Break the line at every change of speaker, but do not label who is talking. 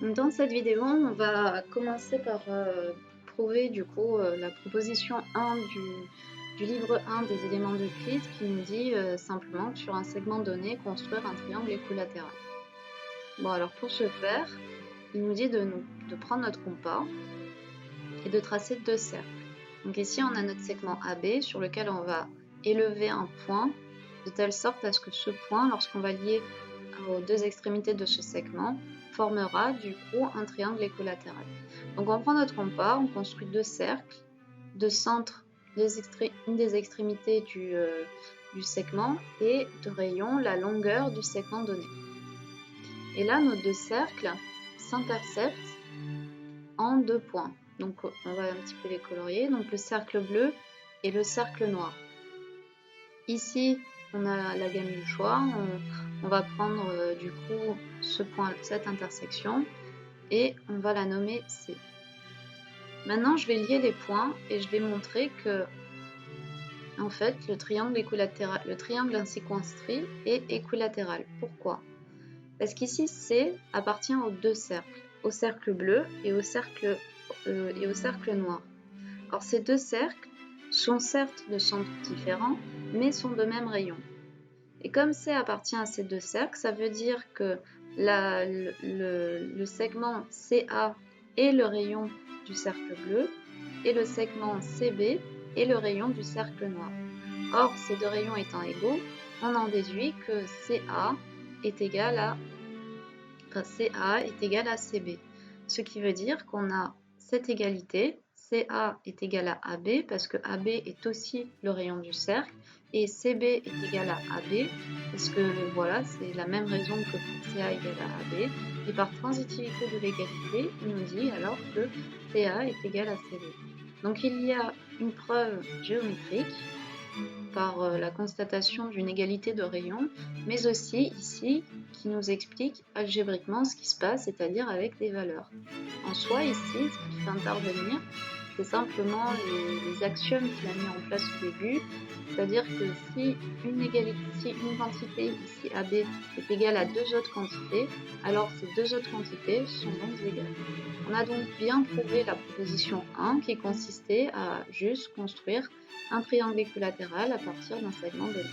Dans cette vidéo, on va commencer par prouver du coup la proposition 1 du livre 1 des éléments d'Euclide qui nous dit simplement que sur un segment donné, construire un triangle équilatéral. Bon, alors pour ce faire, il nous dit de prendre notre compas et de tracer deux cercles. Donc ici, on a notre segment AB sur lequel on va élever un point de telle sorte à ce que ce point, lorsqu'on va lier aux deux extrémités de ce segment, formera du coup un triangle équilatéral. Donc on prend notre compas, on construit deux cercles, de centre une des extrémités du segment et de rayon la longueur du segment donné. Et là, nos deux cercles s'interceptent en deux points. Donc on va un petit peu les colorier. Donc le cercle bleu et le cercle noir. Ici, on a la gamme du choix. On va prendre du coup ce point, cette intersection, et on va la nommer C. Maintenant, je vais lier les points et je vais montrer que, en fait, le triangle ainsi construit est équilatéral. Pourquoi ? Parce qu'ici, C appartient aux deux cercles, au cercle bleu et au cercle noir. Or, ces deux cercles sont certes de centres différents, mais sont de même rayon. Et comme C appartient à ces deux cercles, ça veut dire que le segment CA est le rayon du cercle bleu et le segment CB est le rayon du cercle noir. Or, ces deux rayons étant égaux, on en déduit que CA est égal à CB. Ce qui veut dire qu'on a cette égalité, CA est égal à AB parce que AB est aussi le rayon du cercle et CB est égal à AB parce que voilà, c'est la même raison que pour CA égale à AB. Et par transitivité de l'égalité, il nous dit alors que CA est égal à CB. Donc il y a une preuve géométrique par la constatation d'une égalité de rayon, mais aussi ici qui nous explique algébriquement ce qui se passe, c'est-à-dire avec des valeurs. En soi, ici, ce qui fait intervenir, c'est simplement les axiomes qu'il a mis en place au début, c'est-à-dire que si une quantité, ici AB, est égale à deux autres quantités, alors ces deux autres quantités sont donc égales. On a donc bien prouvé la proposition 1 qui consistait à juste construire un triangle équilatéral à partir d'un segment donné.